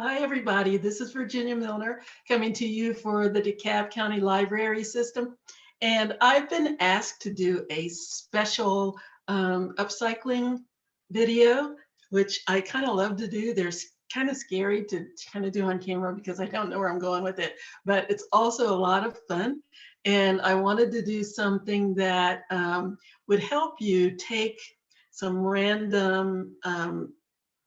Hi, everybody. This is Virginia Milner coming to you for the DeKalb County Library System. And I've been asked to do a special upcycling video, which I kind of love to do. There's kind of scary to kind of do on camera because I don't know where I'm going with it, but it's also a lot of fun. And I wanted to do something that would help you take some random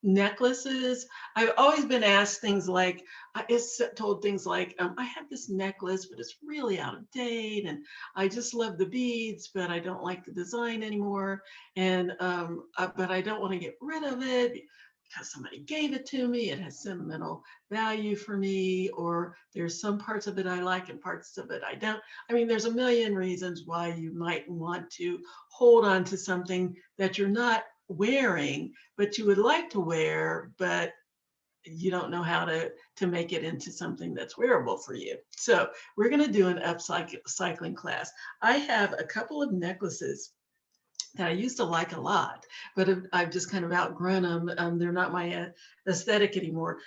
necklaces. I've always been asked things like, it's told things like, I have this necklace, but it's really out of date, and I just love the beads, but I don't like the design anymore, and but I don't want to get rid of it because somebody gave it to me. It has sentimental value for me, or there's some parts of it I like and parts of it I don't. I mean, there's a million reasons why you might want to hold on to something that you're not wearing, but you would like to wear, but you don't know how to make it into something that's wearable for you. So we're going to do an upcycling class. I have a couple of necklaces that I used to like a lot, but I've just kind of outgrown them. They're not my aesthetic anymore.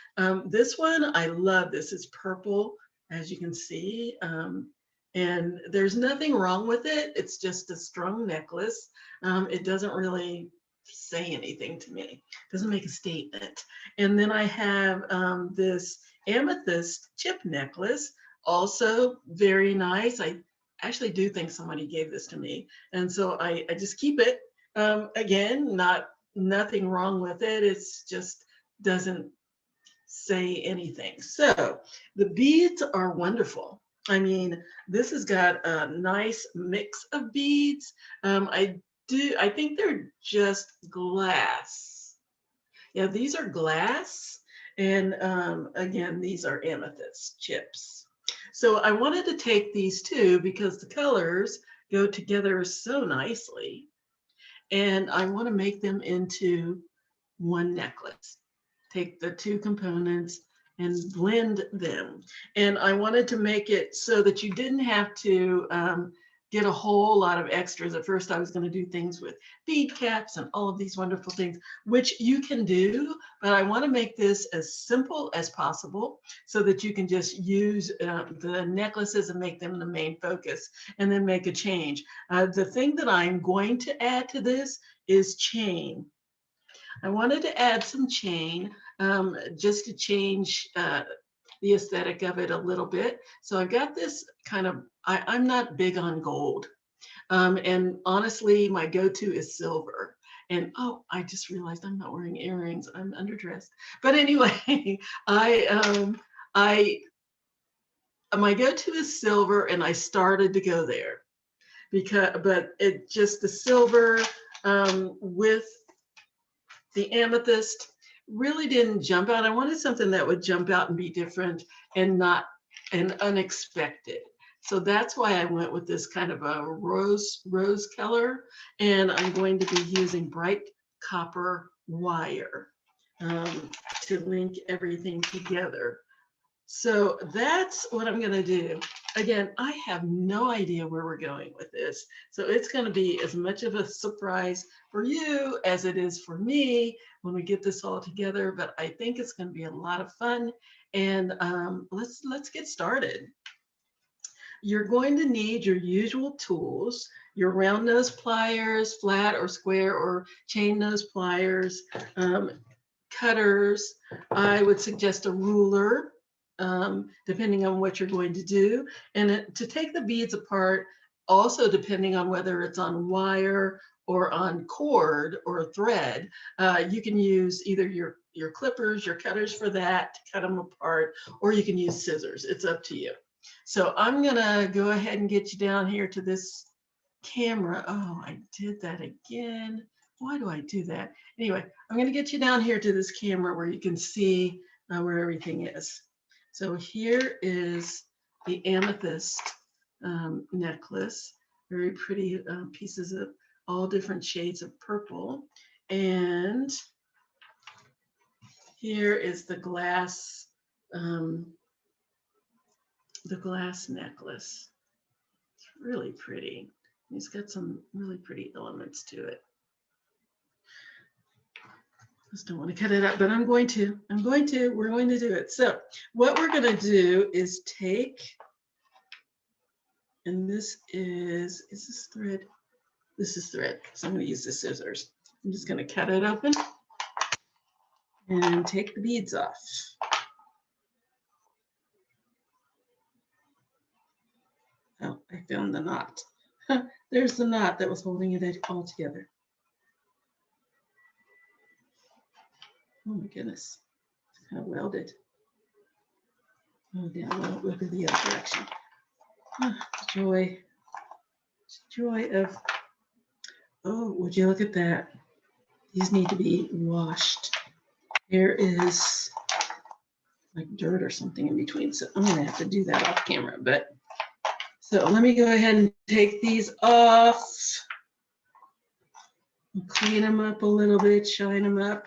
This one, I love. This is purple, as you can see. And there's nothing wrong with it. It's just a strung necklace. It doesn't really say anything to me. It doesn't make a statement. And then I have this amethyst chip necklace, also very nice. I actually do think somebody gave this to me, and so I just keep it. Again, nothing wrong with it. It's just doesn't say anything. So the beads are wonderful. I mean, this has got a nice mix of beads. I think they're just glass. Yeah, these are glass. And again, these are amethyst chips. So I wanted to take these two because the colors go together so nicely. And I want to make them into one necklace. Take the two components and blend them. And I wanted to make it so that you didn't have to get a whole lot of extras. At first, I was going to do things with bead caps and all of these wonderful things, which you can do, but I want to make this as simple as possible so that you can just use the necklaces and make them the main focus and then make a change. The thing that I'm going to add to this is chain. I wanted to add some chain just to change the aesthetic of it a little bit. So I've got this kind of, I'm not big on gold. And honestly, my go-to is silver. And oh, I just realized I'm not wearing earrings. I'm underdressed. But anyway, I my go-to is silver, and I started to go there but it just the silver with the amethyst really didn't jump out. I wanted something that would jump out and be different and not and unexpected. So that's why I went with this kind of a rose color, and I'm going to be using bright copper wire to link everything together. So that's what I'm going to do. Again, I have no idea where we're going with this. So it's going to be as much of a surprise for you as it is for me when we get this all together. But I think it's going to be a lot of fun. And let's get started. You're going to need your usual tools, your round nose pliers, flat or square or chain nose pliers, cutters. I would suggest a ruler, depending on what you're going to do. And to take the beads apart, also depending on whether it's on wire or on cord or thread, you can use either your clippers, your cutters for that to cut them apart, or you can use scissors. It's up to you. So I'm gonna go ahead and get you down here to this camera. Oh, I did that again. Why do I do that? Anyway, I'm going to get you down here to this camera where you can see where everything is. So here is the amethyst necklace. Very pretty pieces of all different shades of purple. And here is the glass necklace. It's really pretty. It's got some really pretty elements to it. Just don't want to cut it up, but we're going to do it. So what we're going to do is take, and this is this thread? This is thread, so I'm going to use the scissors. I'm just going to cut it open and take the beads off. Oh, I found the knot. There's the knot that was holding it all together. Oh my goodness, it's kind of welded. Oh, down, well, look at the other direction. Oh, joy of, oh, would you look at that? These need to be washed. There is like dirt or something in between, so I'm gonna have to do that off camera, but so let me go ahead and take these off. Clean them up a little bit, shine them up.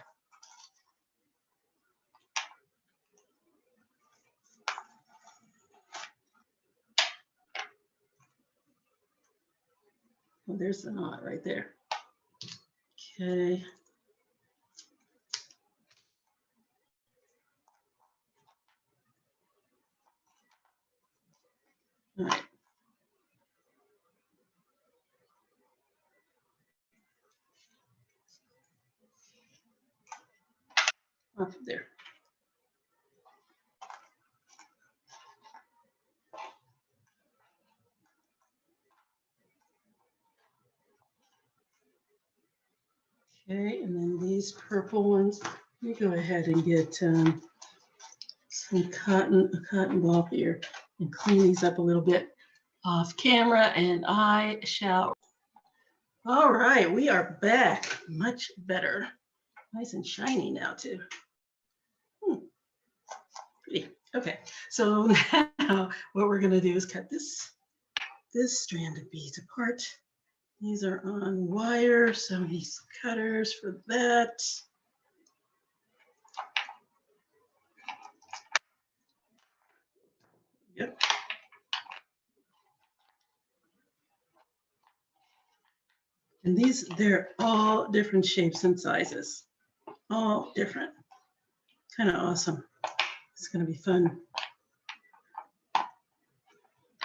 Oh, there's the knot right there. Okay. All right. Off of there. Okay, and then these purple ones, let me go ahead and get some a cotton ball here and clean these up a little bit off camera, and I shall. All right, we are back. Much better. Nice and shiny now too. Pretty. Okay, so now what we're gonna do is cut this strand of beads apart. These are on wire, so we need some cutters for that. Yep. And these, they're all different shapes and sizes. All different. Kind of awesome. It's going to be fun.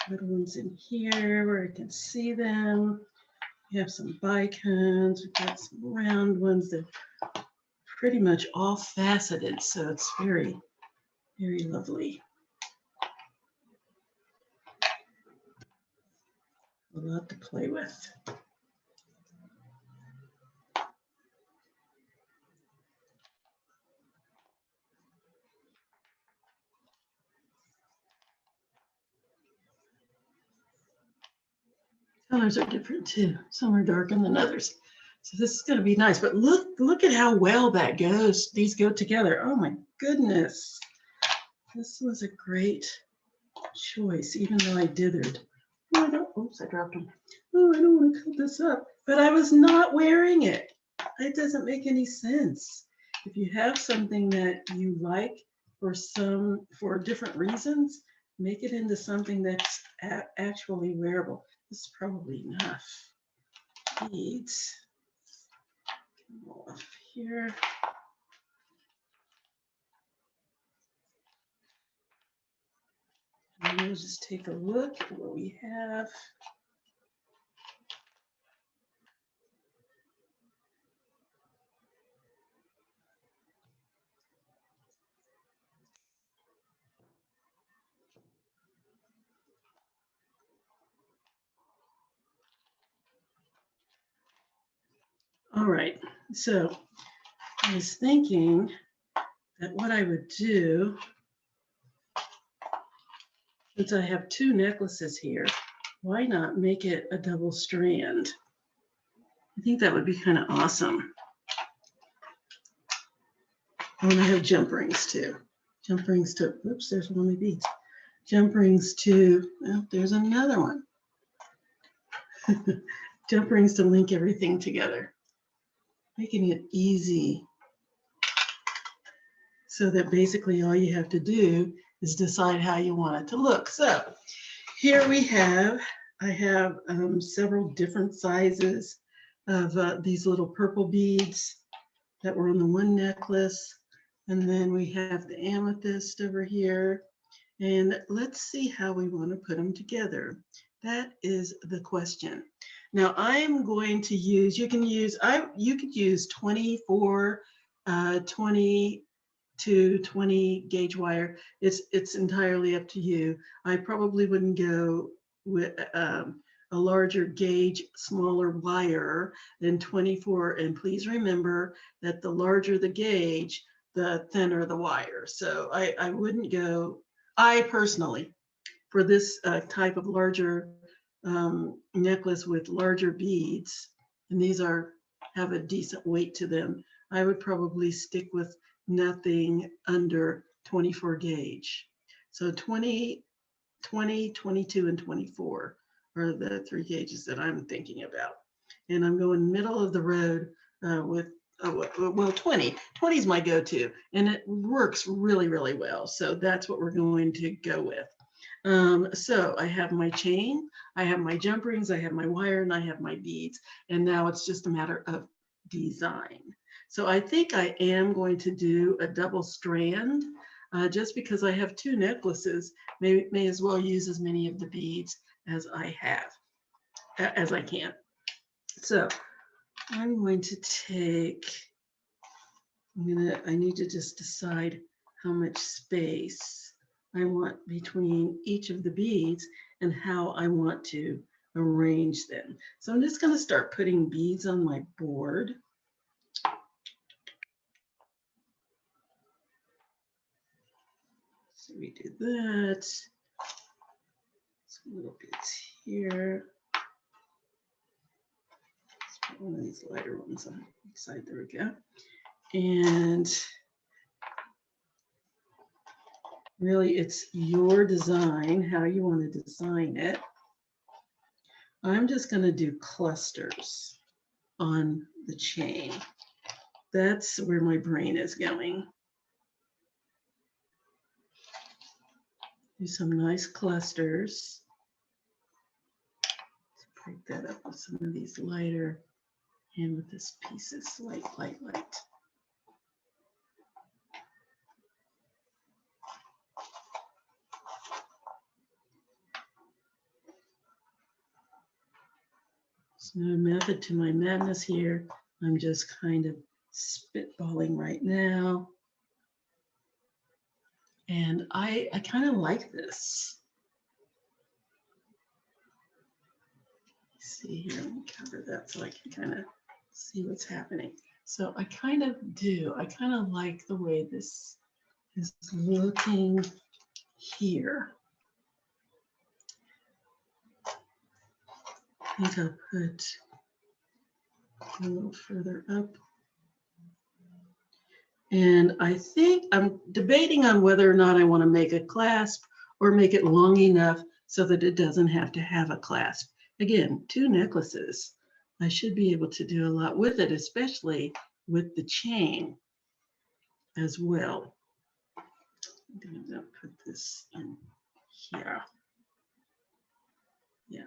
Little ones in here where I can see them. We have some bicones. We've got some round ones that are pretty much all faceted, so it's very, very lovely. A lot to play with. Colors are different too. Some are darker than others. So this is going to be nice, but look at how well that goes. These go together. Oh my goodness. This was a great choice, even though I dithered. Oh, oops, I dropped them. Oh, I don't want to cut this up, but I was not wearing it. It doesn't make any sense. If you have something that you like for different reasons, make it into something that's actually wearable. This is probably enough. Beads. Off here. And we'll just take a look at what we have. All right, so I was thinking that what I would do, since I have two necklaces here, why not make it a double strand? I think that would be kind of awesome. I want to have jump rings too. Jump rings to, oops, there's one of my beads. Jump rings to, well, there's another one. Jump rings to link everything together, making it easy. So that basically all you have to do is decide how you want it to look. So here we have, I have several different sizes of these little purple beads. that were on the one necklace. And then we have the amethyst over here. And let's see how we want to put them together. That is the question. Now I'm going to use, you could use 24, 20 to 20 gauge wire. It's entirely up to you. I probably wouldn't go with a larger gauge, smaller wire than 24. And please remember that the larger the gauge, the thinner the wire. So I wouldn't go, I personally, for this type of larger necklace with larger beads, and these have a decent weight to them, I would probably stick with nothing under 24 gauge. So 20, 22, and 24 are the three gauges that I'm thinking about. And I'm going middle of the road with, well, 20. 20 is my go-to, and it works really, really well. So that's what we're going to go with. So I have my chain, I have my jump rings, I have my wire, and I have my beads. And now it's just a matter of design. So I think I am going to do a double strand just because I have two necklaces, may as well use as many of the beads as I have, as I can. So I'm going to take, I need to just decide how much space I want between each of the beads and how I want to arrange them. So I'm just going to start putting beads on my board. So we do that. Some little bits here. Let's put one of these lighter ones on each side. There we go. And really, it's your design, how you want to design it. I'm just going to do clusters on the chain. That's where my brain is going. Do some nice clusters. Let's break that up with some of these lighter, and with this piece is light, light, light. There's no method to my madness here. I'm just kind of spitballing right now. And I kind of like this. See here, let me cover that so I can kind of see what's happening. So I kind of like the way this is looking here. I think I'll put a little further up. And I think I'm debating on whether or not I want to make a clasp or make it long enough so that it doesn't have to have a clasp. Again, two necklaces. I should be able to do a lot with it, especially with the chain as well. I'm going to put this in here. Yeah.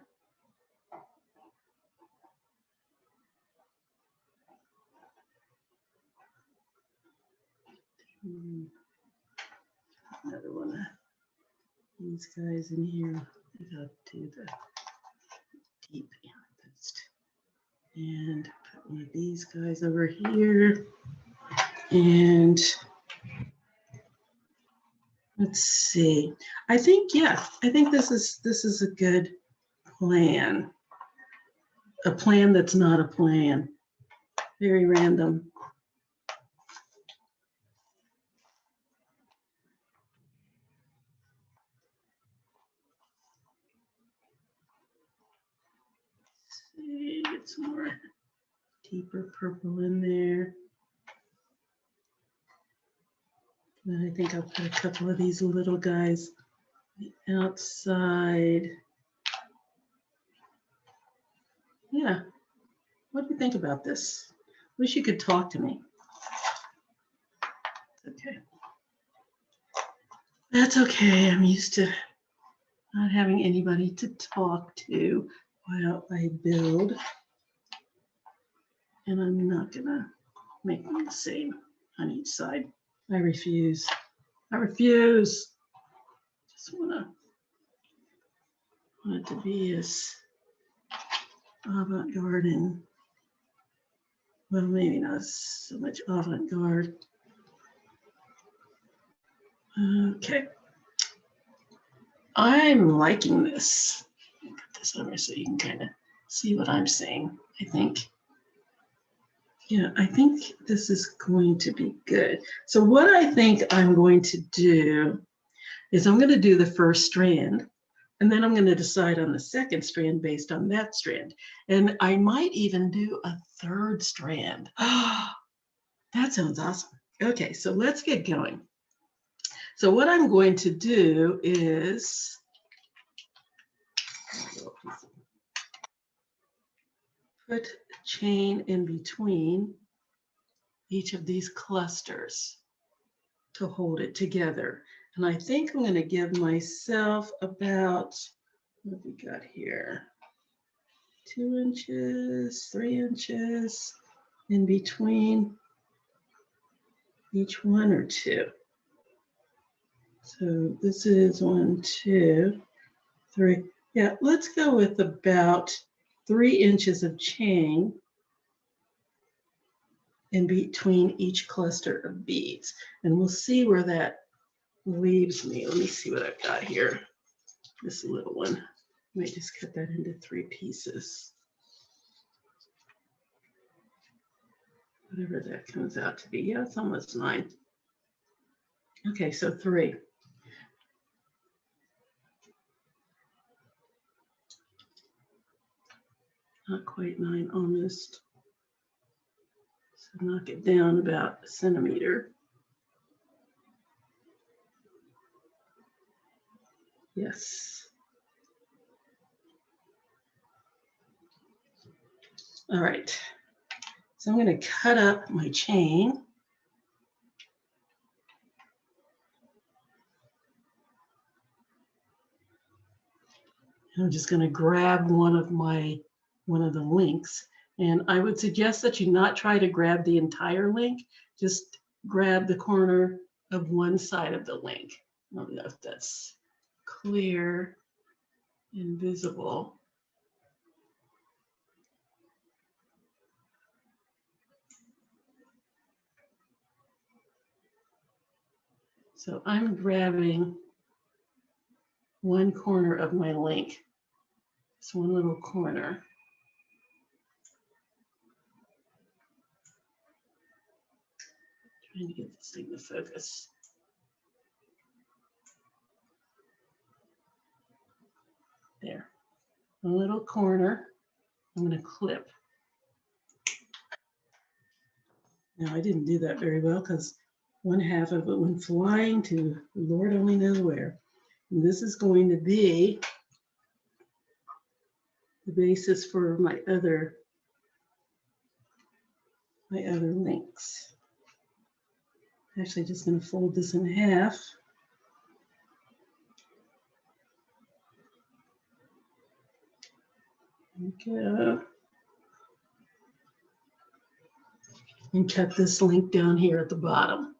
Another one of these guys in here. I got to do the deep amethyst. And put one of these guys over here. And let's see. I think this is a good plan. A plan that's not a plan. Very random. See, get some more deeper purple in there. Then I think I'll put a couple of these little guys on the outside. Yeah. What do you think about this? Wish you could talk to me. Okay. That's okay. I'm used to not having anybody to talk to while I build. And I'm not gonna make them the same on each side. I refuse. I refuse. Just want it to be as avant-garde and, well, maybe not so much avant-garde. Okay. I'm liking this. Put this over so you can kind of see what I'm saying, I think. Yeah, I think this is going to be good. So what I think I'm going to do is I'm going to do the first strand, and then I'm going to decide on the second strand based on that strand. And I might even do a third strand. That sounds awesome. Okay, so let's get going. So what I'm going to do is put chain in between each of these clusters to hold it together. And I think I'm going to give myself about, what have we got here? 2 inches, 3 inches in between each one, or 2. So this is 1, 2, 3. Yeah, let's go with about 3 inches of chain in between each cluster of beads. And we'll see where that leaves me. Let me see what I've got here. This little one. I might just cut that into 3 pieces. Whatever that comes out to be. Yeah, it's almost 9. Okay, so 3. Not quite 9, almost. So knock it down about a centimeter. Yes. All right. So I'm going to cut up my chain. I'm just going to grab one of the links. And I would suggest that you not try to grab the entire link. Just grab the corner of one side of the link. I don't know if that's clear and visible. So I'm grabbing one corner of my link. It's one little corner. Trying to get this thing to focus. There. A little corner. I'm going to clip. Now, I didn't do that very well because one half of it went flying to Lord only knows where. And this is going to be the basis for my other links. Actually, just going to fold this in half. Go. And cut this link down here at the bottom.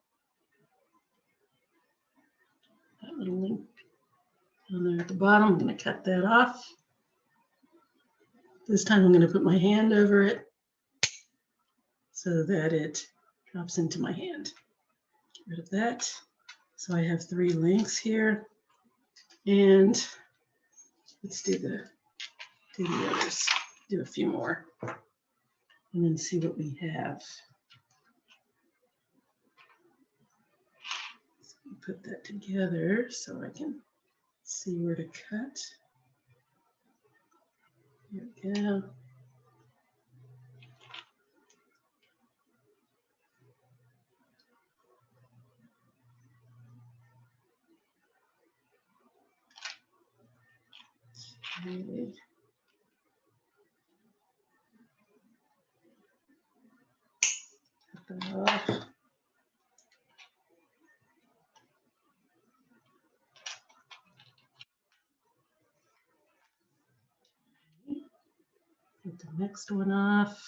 That little link down there at the bottom, I'm going to cut that off. This time I'm going to put my hand over it so that it drops into my hand. Get rid of that. So I have 3 links here. And let's do the others. Do a few more and then see what we have. So put that together so I can see where to cut. Here we go. Okay. Cut that off. Get the next one off.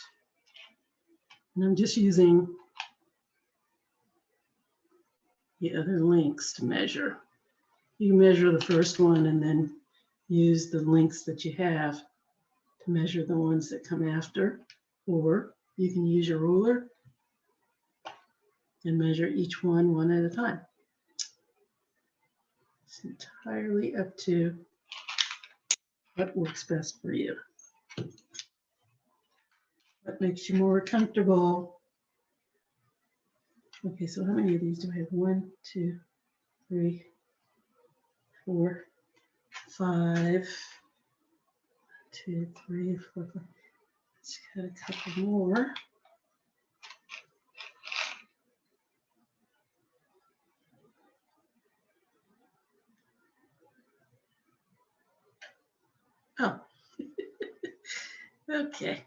And I'm just using the other links to measure. You measure the first one and then use the links that you have to measure the ones that come after, or you can use your ruler and measure each one at a time. It's entirely up to what works best for you. What makes you more comfortable? Okay, so how many of these do I have? 1, 2, 3, 4, 5. 2, 3, 4, 5. Let's got a couple more. Oh, okay.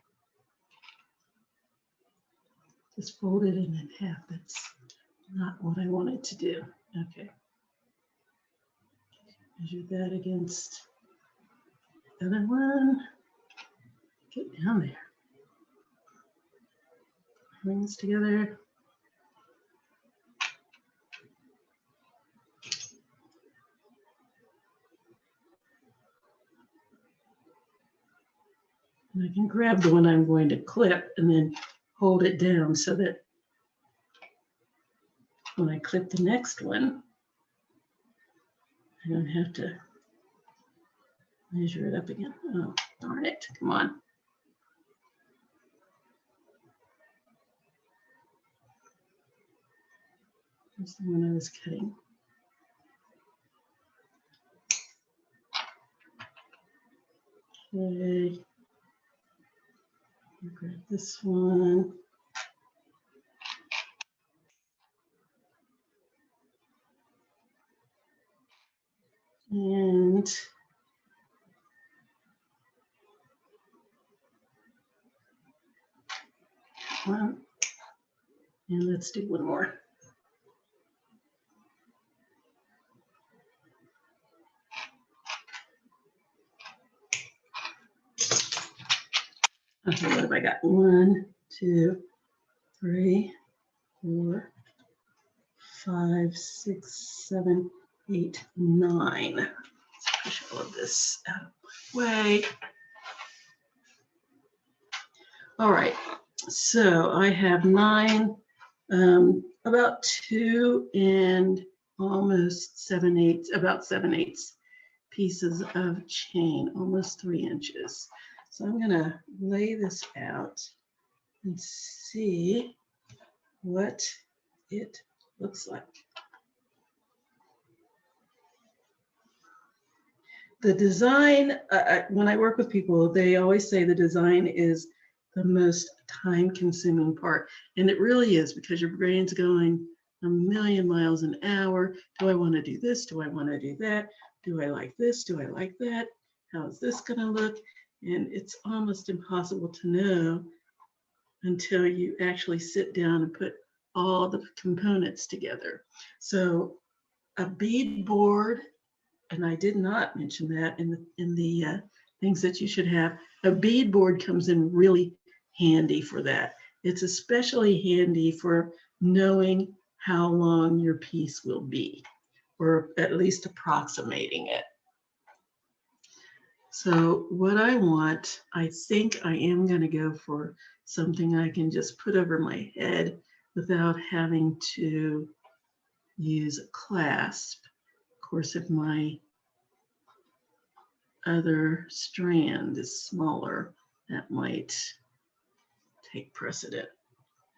Just fold it in half. That's not what I wanted to do. Okay. Measure that against the other one. Get down there. Rings together. And I can grab the one I'm going to clip and then hold it down so that when I clip the next one, I don't have to measure it up again. Oh, darn it. Come on. Here's the one I was cutting. Okay. I'll grab this one. And one. And let's do one more. Okay, what have I got? 1, 2, 3, 4, 5, 6, 7, 8, 9. Let's push all of this out of the way. All right, so I have 9, about 2 and almost 7/8, about 7/8 pieces of chain, almost 3 inches. So I'm going to lay this out and see what it looks like. The design, when I work with people, they always say the design is the most time-consuming part. And it really is, because your brain's going a million miles an hour. Do I want to do this? Do I want to do that? Do I like this? Do I like that? How is this going to look? And it's almost impossible to know until you actually sit down and put all the components together. So a bead board, and I did not mention that in the things that you should have, a bead board comes in really handy for that. It's especially handy for knowing how long your piece will be, or at least approximating it. So what I want, I think I am going to go for something I can just put over my head without having to use a clasp. Of course, if my other strand is smaller, that might take precedent,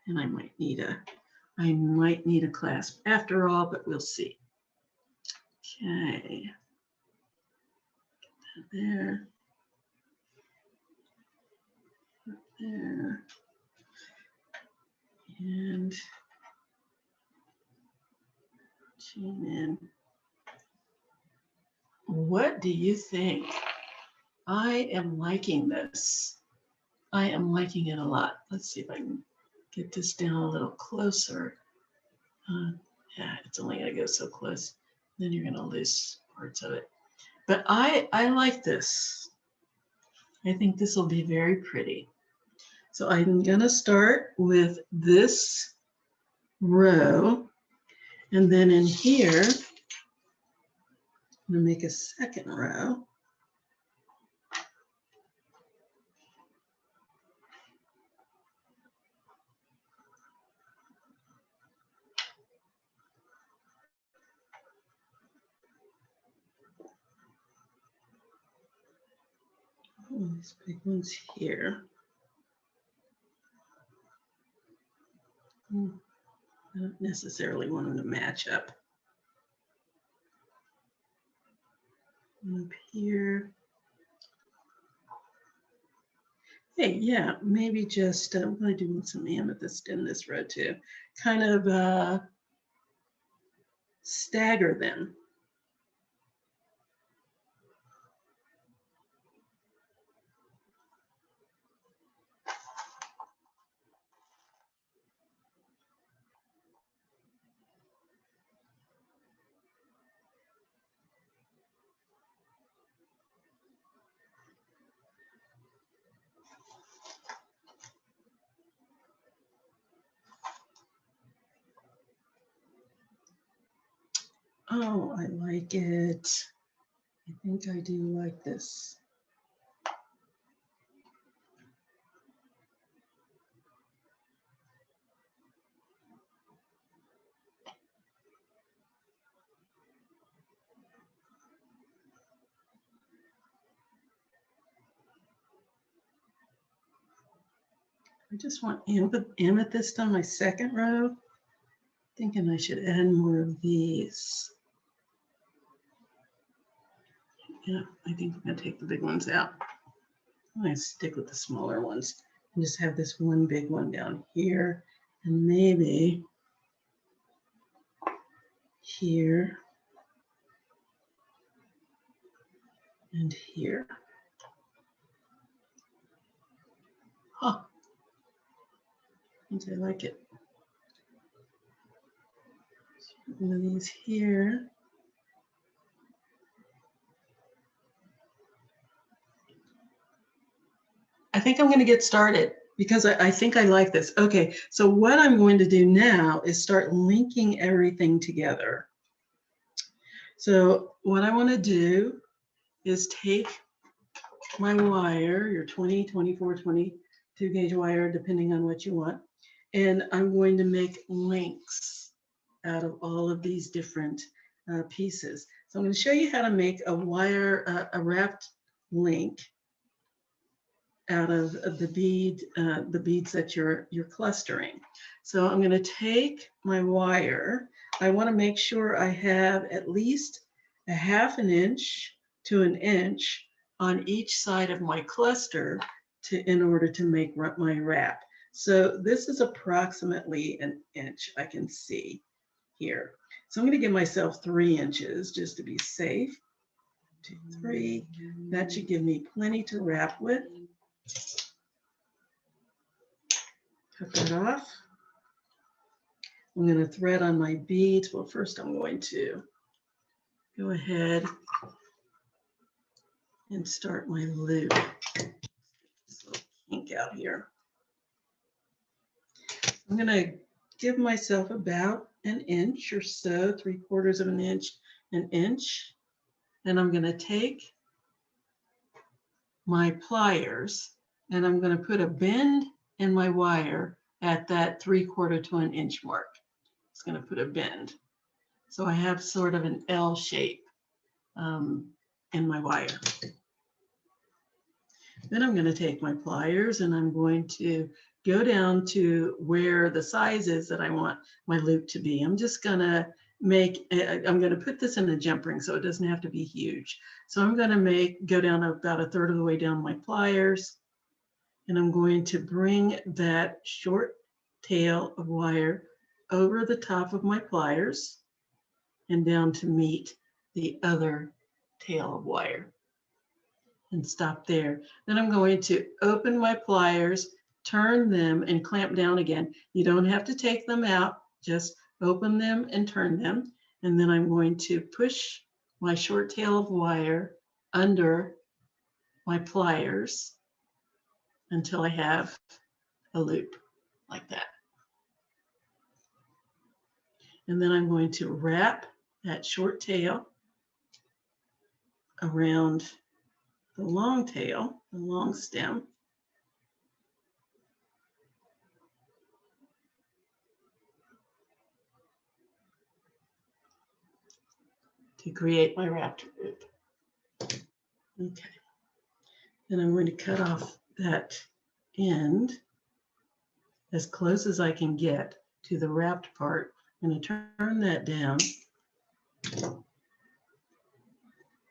and I might need a clasp after all, but we'll see. Okay, get that there, up there, and chain in. What do you think? I am liking this. I am liking it a lot. Let's see if I can get this down a little closer. Yeah, it's only going to go so close. Then you're going to lose parts of it. But I like this. I think this will be very pretty. So I'm going to start with this row. And then in here, I'm going to make a second row. Oh, these big ones here. I don't necessarily want them to match up. Up here. Hey, yeah, maybe just, I'm going to do some amethyst in this row too. Kind of stagger them. Oh, I like it. I think I do like this. I just want amethyst on my second row. Thinking I should add more of these. Yeah, I think I'm going to take the big ones out. I'm going to stick with the smaller ones and just have this one big one down here and maybe here and here. Huh. I like it. One of these here. I think I'm going to get started because I think I like this. Okay, so what I'm going to do now is start linking everything together. So what I want to do is take my wire, your 20, 24, 22 gauge wire, depending on what you want, and I'm going to make links out of all of these different pieces. So I'm going to show you how to make a wire, a wrapped link out of the beads that you're clustering. So I'm going to take my wire. I want to make sure I have at least a ½ inch to an inch on each side of my cluster in order to make my wrap. So this is approximately an inch I can see here. So I'm going to give myself 3 inches just to be safe. 2, 3. That should give me plenty to wrap with. Cut that off. I'm going to thread on my beads. Well, first I'm going to go ahead and start my loop. This little kink out here. I'm going to give myself about an inch or so, 3/4 of an inch, an inch. And I'm going to take my pliers and I'm going to put a bend in my wire at that 3/4 to an inch mark. It's going to put a bend. So I have sort of an L shape in my wire. Then I'm going to take my pliers and I'm going to go down to where the size is that I want my loop to be. I'm just going to I'm going to put this in a jump ring so it doesn't have to be huge. So I'm going to go down about 1/3 of the way down my pliers. And I'm going to bring that short tail of wire over the top of my pliers and down to meet the other tail of wire and stop there. Then I'm going to open my pliers, turn them and clamp down again. You don't have to take them out, just open them and turn them. And then I'm going to push my short tail of wire under my pliers until I have a loop like that. And then I'm going to wrap that short tail around the long tail, the long stem. To create my wrapped loop. Okay. Then I'm going to cut off that end as close as I can get to the wrapped part. I'm going to turn that down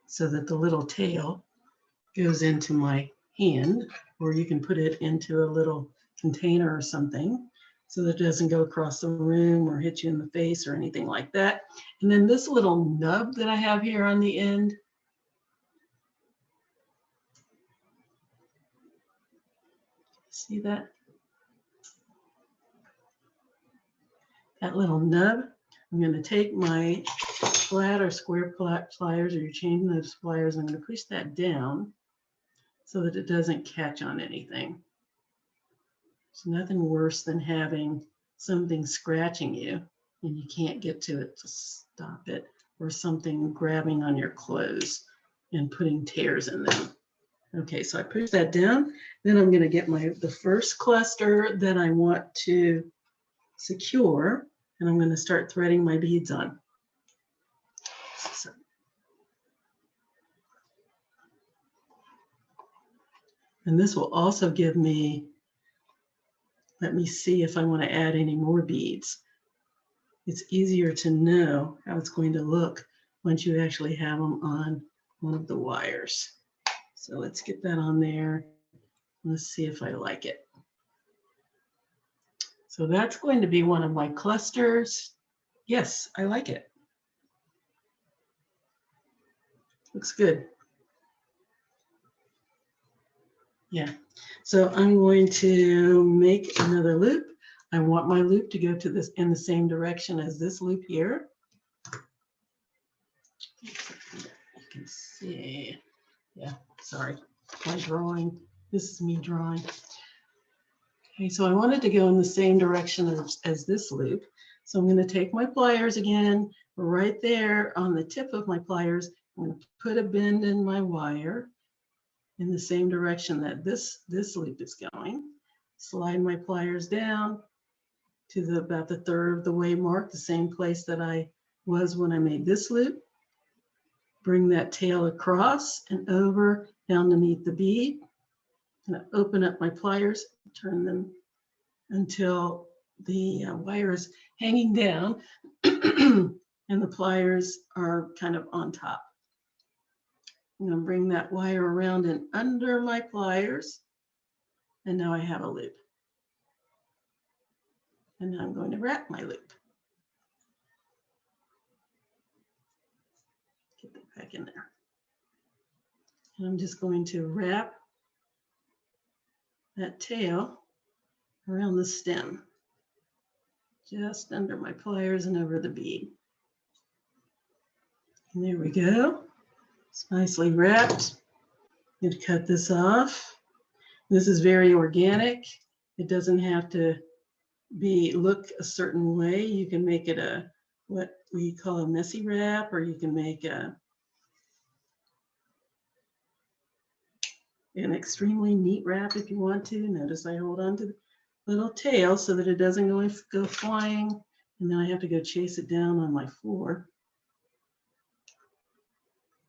so that the little tail goes into my hand, or you can put it into a little container or something so that it doesn't go across the room or hit you in the face or anything like that. And then this little nub that I have here on the end, see that? That little nub, I'm going to take my flat or square pliers, or you're changing those pliers, I'm going to push that down so that it doesn't catch on anything. There's nothing worse than having something scratching you and you can't get to it to stop it, or something grabbing on your clothes and putting tears in them. Okay, so I push that down. Then I'm going to get the first cluster that I want to secure, and I'm going to start threading my beads on. So, and this will also give me, let me see if I want to add any more beads. It's easier to know how it's going to look once you actually have them on one of the wires. So let's get that on there. Let's see if I like it. So that's going to be one of my clusters. Yes, I like it. Looks good. Yeah. So I'm going to make another loop. I want my loop to go to this in the same direction as this loop here. You can see. Yeah, sorry, my drawing. This is me drawing. Okay, so I wanted to go in the same direction as this loop. So I'm going to take my pliers again, right there on the tip of my pliers. I'm going to put a bend in my wire in the same direction that this loop is going. Slide my pliers down to about the third of the way mark, the same place that I was when I made this loop. Bring that tail across and over down underneath the bead. I'm going to open up my pliers, turn them until the wire is hanging down and the pliers are kind of on top. I'm going to bring that wire around and under my pliers, and now I have a loop. And now I'm going to wrap my loop. Get that back in there. And I'm just going to wrap that tail around the stem, just under my pliers and over the bead. And there we go. It's nicely wrapped. I'm going to cut this off. This is very organic. It doesn't have to look a certain way. You can make it what we call a messy wrap, or you can make an extremely neat wrap if you want to. Notice I hold on to the little tail so that it doesn't go flying, and then I have to go chase it down on my floor.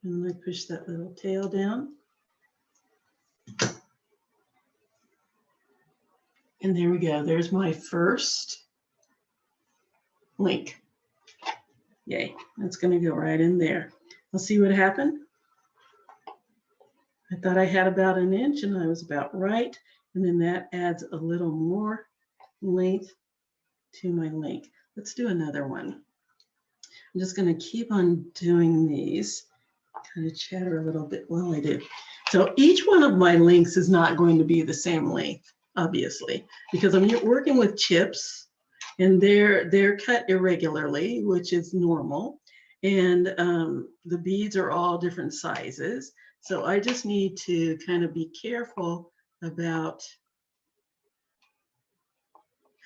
And I push that little tail down. And there we go. There's my first link. Yay, that's going to go right in there. I'll see what happened. I thought I had about an inch and I was about right. And then that adds a little more length to my link. Let's do another one. I'm just going to keep on doing these, kind of chatter a little bit while I do. So each one of my links is not going to be the same length, obviously, because I'm working with chips and they're cut irregularly, which is normal. And the beads are all different sizes. So I just need to kind of be careful about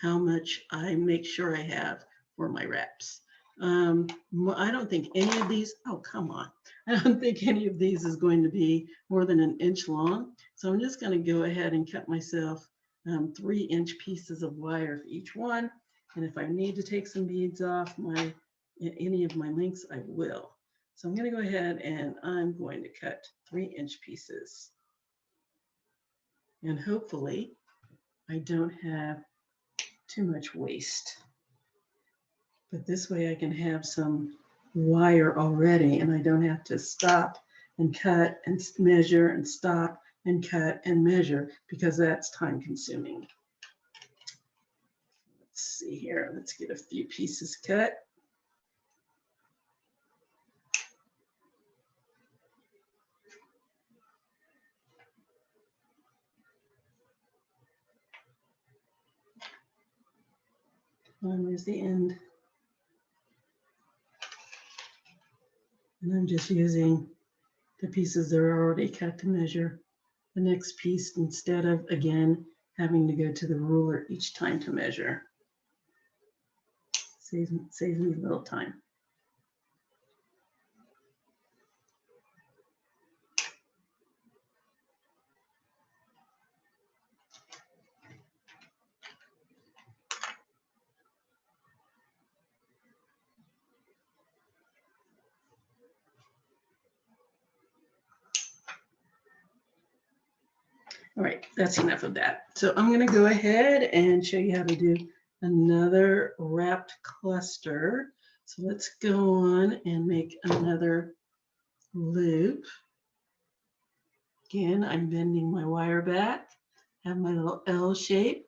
how much I make sure I have for my wraps. I don't think any of these, oh, come on. I don't think any of these is going to be more than an inch long. So I'm just going to go ahead and cut myself 3-inch pieces of wire for each one. And if I need to take some beads off any of my links, I will. So I'm going to go ahead and I'm going to cut 3-inch pieces. And hopefully I don't have too much waste. But this way I can have some wire already and I don't have to stop and cut and measure and stop and cut and measure because that's time consuming. Let's see here. Let's get a few pieces cut. Where's the end? And I'm just using the pieces that are already cut to measure the next piece instead of, again, having to go to the ruler each time to measure. Saves me a little time. All right, that's enough of that. So I'm going to go ahead and show you how to do another wrapped cluster. So let's go on and make another loop. Again, I'm bending my wire back, have my little L shape,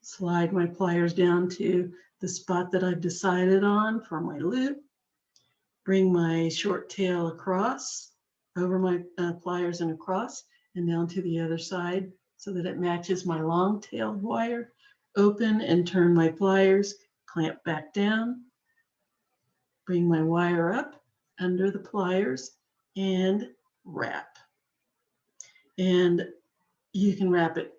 slide my pliers down to the spot that I've decided on for my loop, bring my short tail across, over my pliers and across, and down to the other side so that it matches my long-tailed wire. Open and turn my pliers, clamp back down, bring my wire up under the pliers and wrap. And you can wrap it,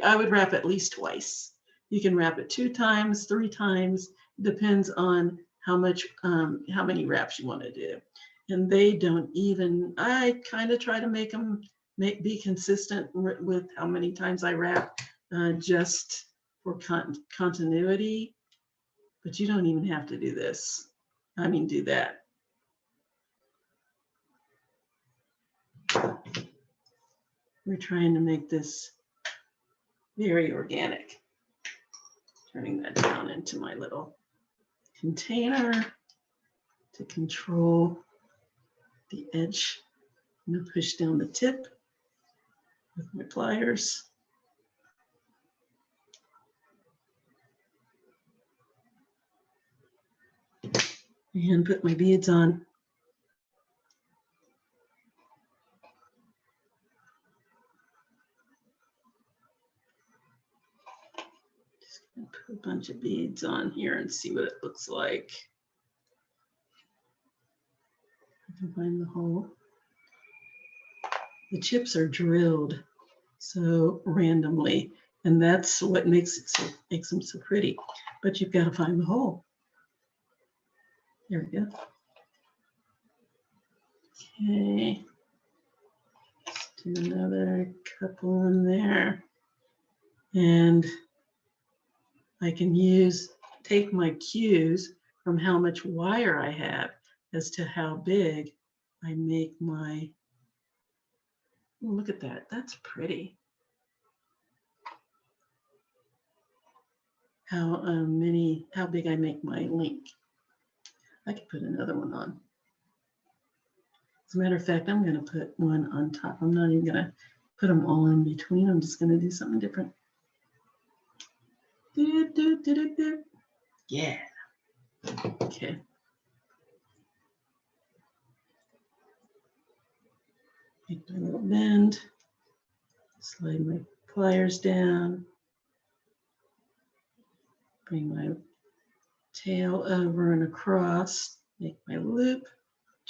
I would wrap at least twice. You can wrap it 2 times, 3 times, depends on how many wraps you want to do. And they don't even, I kind of try to make them be consistent with how many times I wrap, just for continuity, but you don't even have to do this. I mean, do that. We're trying to make this very organic. Turning that down into my little container to control the edge. I'm going to push down the tip with my pliers. And put my beads on. Just going to put a bunch of beads on here and see what it looks like. I can find the hole. The chips are drilled so randomly, and that's what makes them so pretty. But you've got to find the hole. There we go. Okay. Let's do another couple in there. And I can take my cues from how much wire I have as to how big I make my, oh, look at that, that's pretty. How big I make my link. I could put another one on. As a matter of fact, I'm going to put one on top. I'm not even going to put them all in between. I'm just going to do something different. Yeah. Okay. Make my little bend. Slide my pliers down. Bring my tail over and across. Make my loop.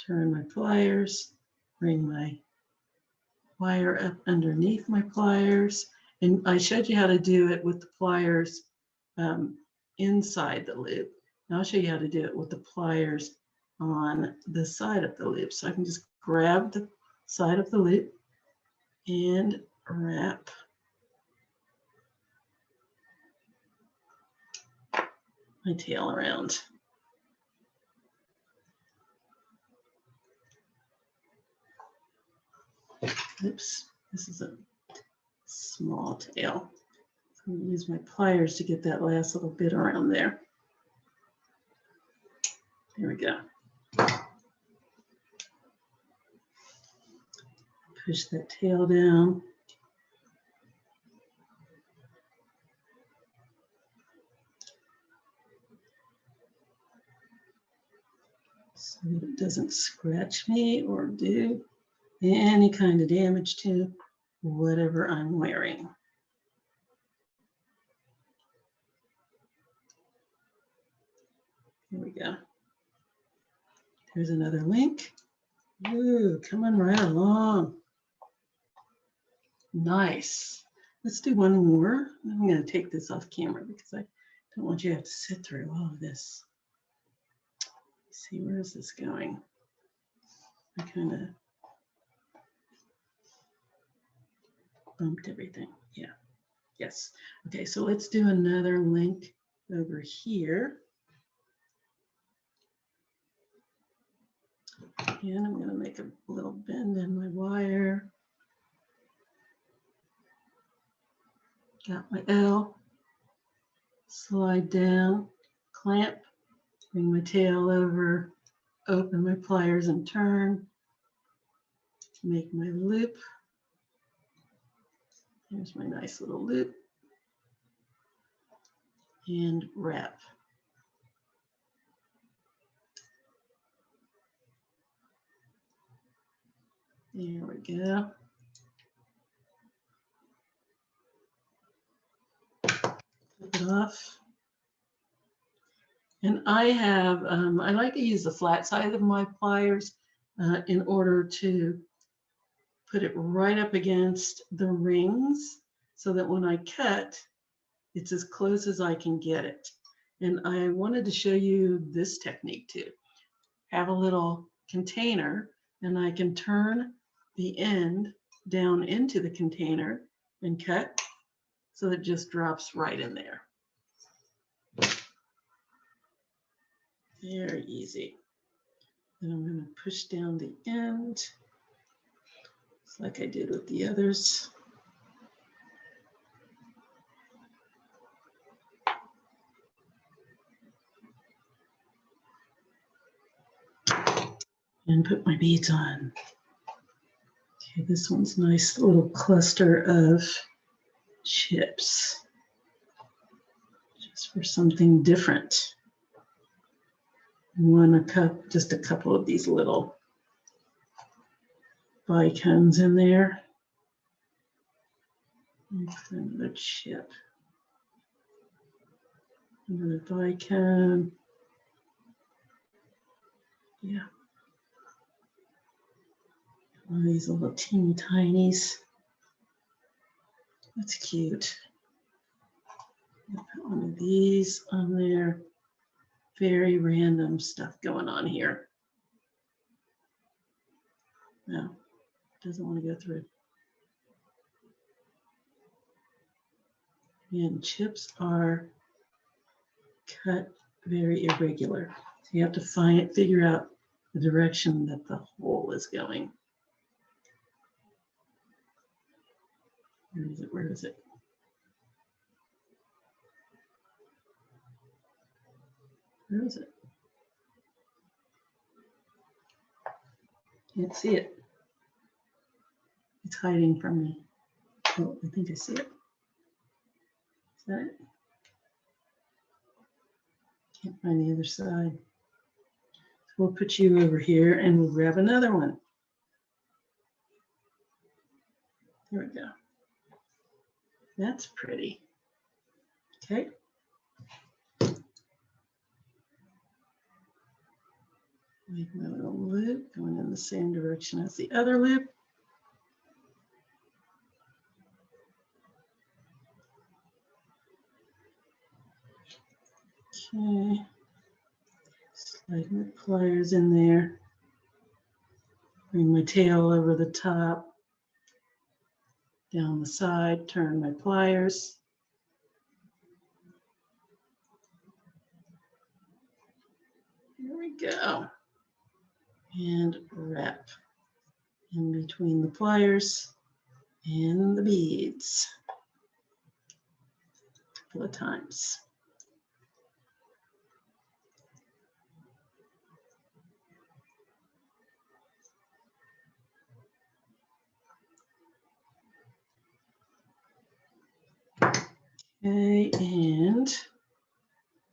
Turn my pliers. Bring my wire up underneath my pliers. And I showed you how to do it with the pliers inside the loop. Now I'll show you how to do it with the pliers on the side of the loop. So I can just grab the side of the loop and wrap my tail around. Oops, this is a small tail. So I'm going to use my pliers to get that last little bit around there. There we go. Push that tail down. So that it doesn't scratch me or do any kind of damage to whatever I'm wearing. Here we go. There's another link. Ooh, coming right along. Nice. Let's do one more. I'm going to take this off camera because I don't want you to have to sit through all of this. Let's see, where is this going? I kind of bumped everything. Yeah. Yes. Okay, so let's do another link over here. And I'm going to make a little bend in my wire. Got my L. Slide down, clamp, bring my tail over, open my pliers and turn. Make my loop. Here's my nice little loop. And wrap. There we go. Flip it off. And I have, I like to use the flat side of my pliers in order to put it right up against the rings so that when I cut, it's as close as I can get it. And I wanted to show you this technique too. Have a little container and I can turn the end down into the container and cut so that it just drops right in there. Very easy. Then I'm going to push down the end, just like I did with the others. And put my beads on. Okay, this one's nice little cluster of chips, just for something different. Just a couple of these little bicones in there. And put another chip. Another bicone. Yeah. One of these little teeny tinies. That's cute. I'll put one of these on there. Very random stuff going on here. No, doesn't want to go through. And chips are cut very irregular. So you have to figure out the direction that the hole is going. Where is it? Where is it? Where is it? Can't see it. It's hiding from me. Oh, I think I see it. Is that it? Can't find the other side. So we'll put you over here and we'll grab another one. There we go. That's pretty. Okay. Make my little loop going in the same direction as the other loop. Okay. Slide my pliers in there. Bring my tail over the top, down the side, turn my pliers. Here we go. And wrap in between the pliers and the beads a couple of times. Okay, and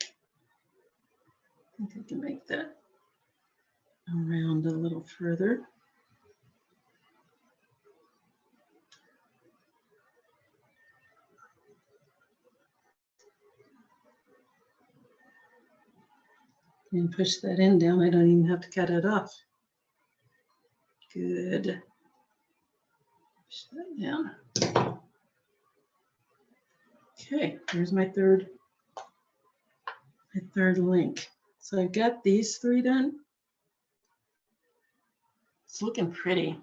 I think I can make that around a little further. And push that in down. I don't even have to cut it off. Good. Push that down. Okay, here's my third link. So I've got these 3 done. It's looking pretty.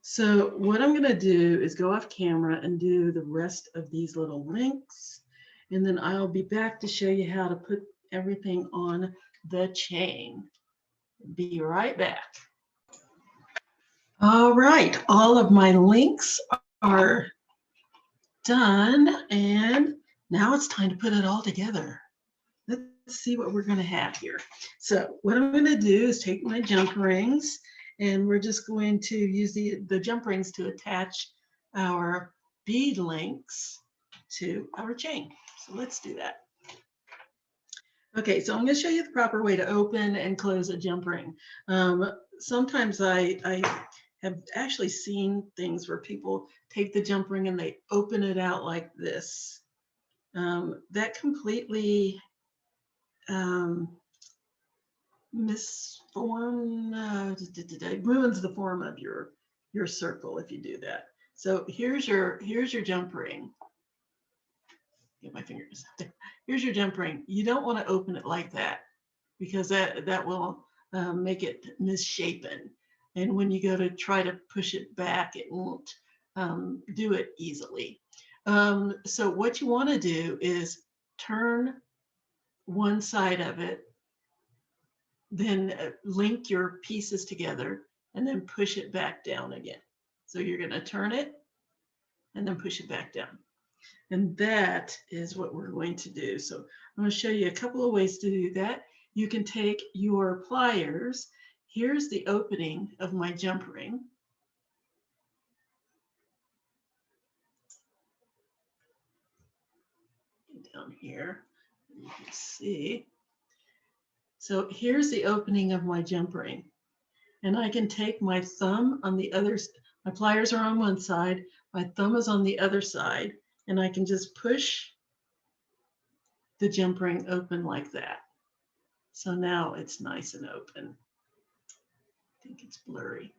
So what I'm going to do is go off camera and do the rest of these little links. And then I'll be back to show you how to put everything on the chain. Be right back. All right, all of my links are done, and now it's time to put it all together. Let's see what we're going to have here. So what I'm going to do is take my jump rings, and we're just going to use the jump rings to attach our bead links to our chain. So let's do that. Okay, so I'm going to show you the proper way to open and close a jump ring. Sometimes I have actually seen things where people take the jump ring and they open it out like this. That completely ruins the form of your circle if you do that. So here's your jump ring. Get my fingers. Here's your jump ring. You don't want to open it like that because that will make it misshapen. And when you go to try to push it back, it won't do it easily. So what you want to do is turn one side of it, then link your pieces together, and then push it back down again. So you're going to turn it and then push it back down. And that is what we're going to do. So I'm going to show you a couple of ways to do that. You can take your pliers. Here's the opening of my jump ring. Down here, you can see. So here's the opening of my jump ring. And I can take my thumb on the other, my pliers are on one side, my thumb is on the other side, and I can just push the jump ring open like that. So now it's nice and open. I think it's blurry.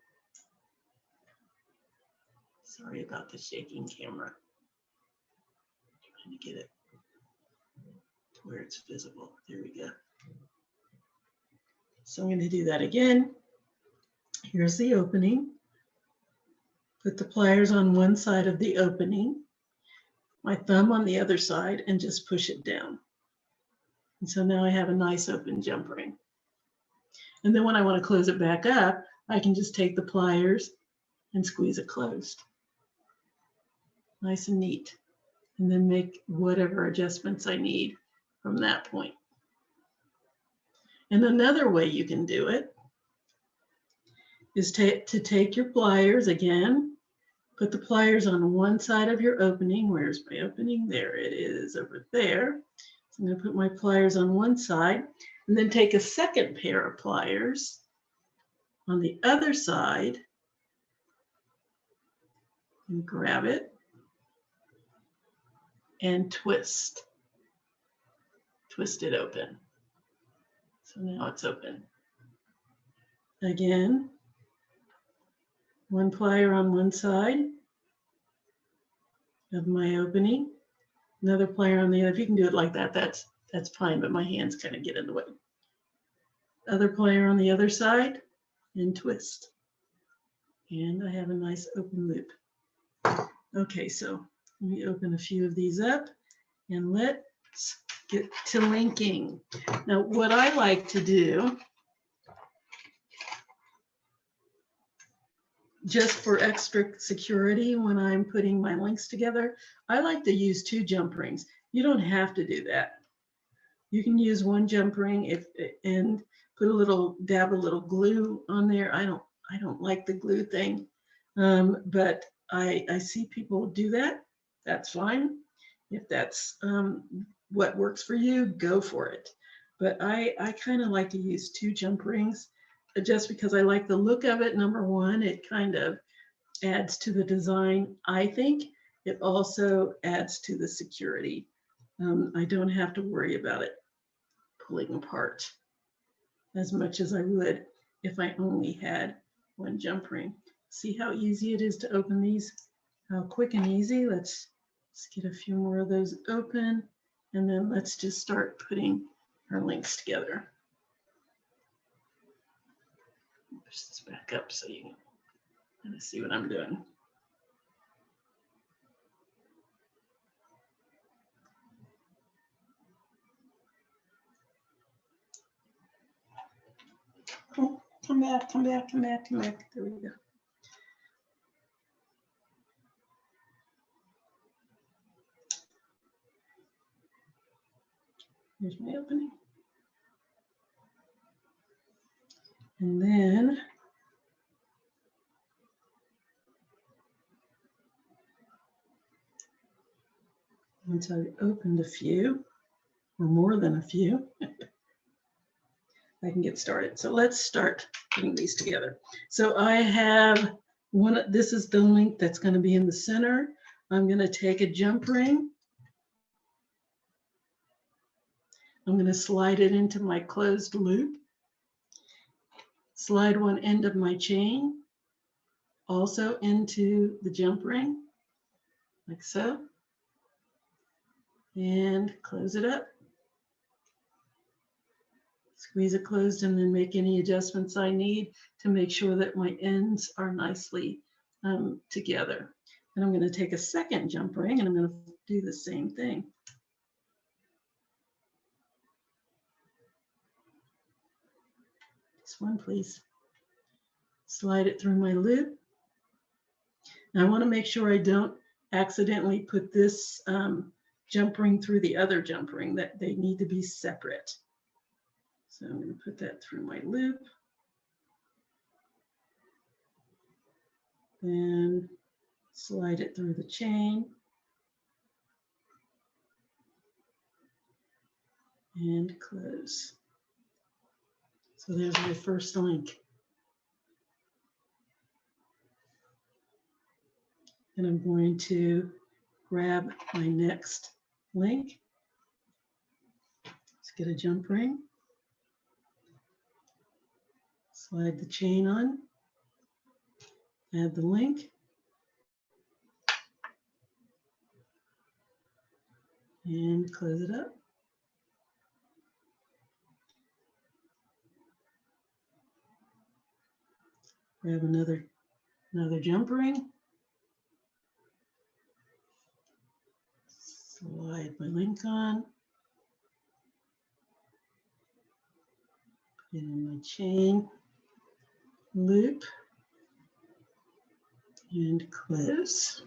Sorry about the shaking camera. Trying to get it to where it's visible. There we go. So I'm going to do that again. Here's the opening. Put the pliers on one side of the opening, my thumb on the other side, and just push it down. And so now I have a nice open jump ring. And then when I want to close it back up, I can just take the pliers and squeeze it closed. Nice and neat. And then make whatever adjustments I need from that point. And another way you can do it is to take your pliers again, put the pliers on one side of your opening. Where's my opening? There it is, over there. So I'm going to put my pliers on one side and then take a second pair of pliers on the other side and grab it and twist it open. So now it's open. Again, one plier on one side of my opening, another plier on the other. If you can do it like that, that's That's fine, but my hands kind of get in the way. Other player on the other side and twist. And I have a nice open loop. Okay, so let me open a few of these up and let's get to linking. Now, what I like to do, just for extra security when I'm putting my links together, I like to use 2 jump rings. You don't have to do that. You can use 1 jump ring and put dab a little glue on there. I don't like the glue thing, but I see people do that. That's fine. If that's what works for you, go for it. But I kind of like to use 2 jump rings just because I like the look of it. Number one, it kind of adds to the design, I think. It also adds to the security. I don't have to worry about it pulling apart as much as I would if I only had 1 jump ring. See how easy it is to open these? How quick and easy. Let's get a few more of those open, and then let's just start putting our links together. Push this back up so you can kind of see what I'm doing. Oh, come back, come back, come back, come back. There we go. Here's my opening. And then once I've opened a few, or more than a few, I can get started. So let's start putting these together. So I have one, this is the link that's going to be in the center. I'm going to take a jump ring. I'm going to slide it into my closed loop. Slide one end of my chain also into the jump ring, like so, and close it up. Squeeze it closed and then make any adjustments I need to make sure that my ends are nicely together. And I'm going to take a second jump ring and I'm going to do the same thing. This one, please. Slide it through my loop. Now I want to make sure I don't accidentally put this jump ring through the other jump ring, that they need to be separate. So I'm going to put that through my loop and slide it through the chain and close. So there's my first link. And I'm going to grab my next link. Let's get a jump ring. Slide the chain on. Add the link. And close it up. Grab another jump ring. Slide my link on. Put it in my chain loop and close.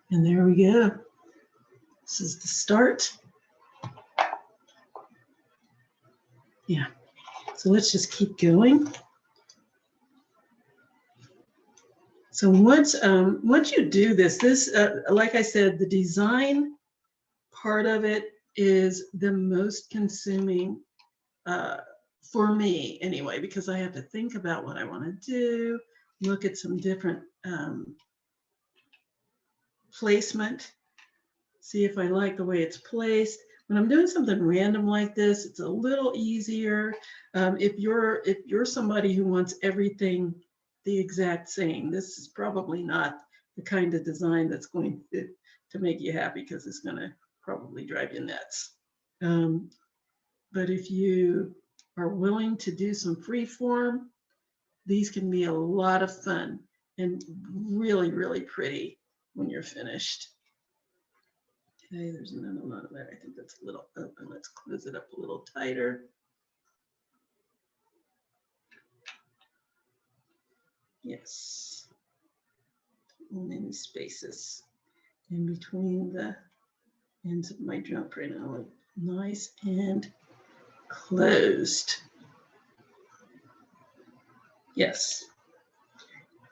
And there we go. This is the start. Yeah. So let's just keep going. So once you do this, like I said, the design part of it is the most consuming for me anyway, because I have to think about what I want to do, look at some different placement, see if I like the way it's placed. When I'm doing something random like this, it's a little easier. If you're somebody who wants everything the exact same. This is probably not the kind of design that's going to make you happy, because it's going to probably drive you nuts. But if you are willing to do some free form, these can be a lot of fun and really, really pretty when you're finished. Okay, there's another one there. I think that's a little open. Let's close it up a little tighter. Yes. Many spaces in between the ends of my jump right now. Nice and closed. Yes.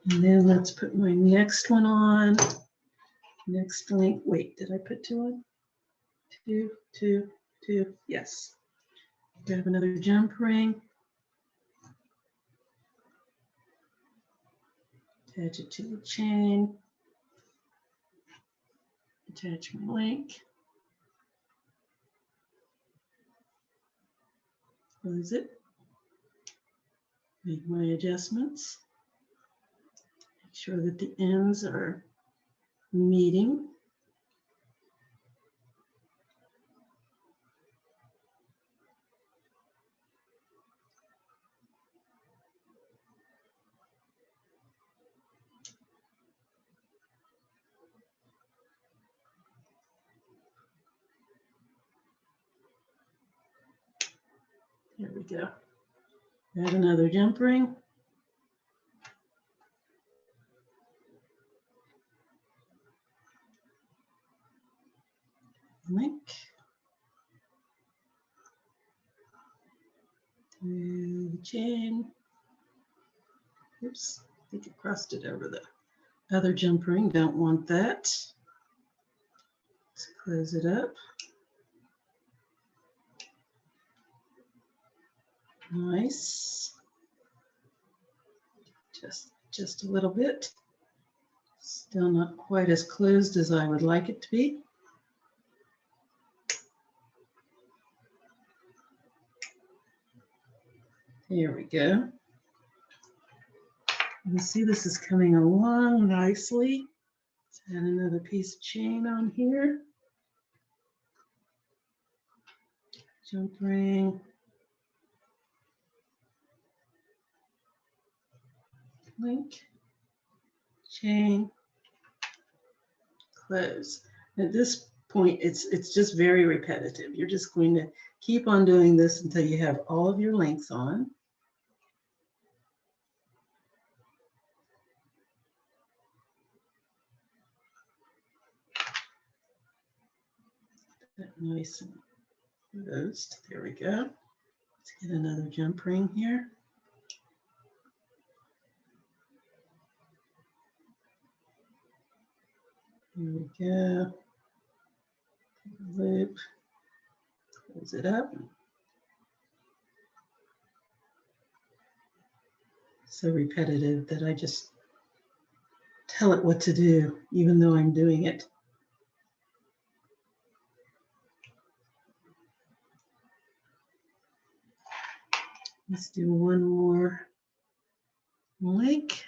And then let's put my next one on. Next link. Wait, did I put two on? Two, two, two. Yes. Grab another jump ring. Attach it to the chain. Attach my link. Close it. Make my adjustments. Make sure that the ends are meeting. There we go. Add another jump ring. Link. Through the chain. Oops, I think I crossed it over the other jump ring. Don't want that. Let's close it up. Nice. Just a little bit. Still not quite as closed as I would like it to be. There we go. You can see this is coming along nicely. Let's add another piece of chain on here. Jump ring. Link. Chain. Close. At this point, it's just very repetitive. You're just going to keep on doing this until you have all of your links on. Nice and closed. There we go. Let's get another jump ring here. Here we go. Loop. Close it up. So repetitive that I just tell it what to do, even though I'm doing it. Let's do one more link.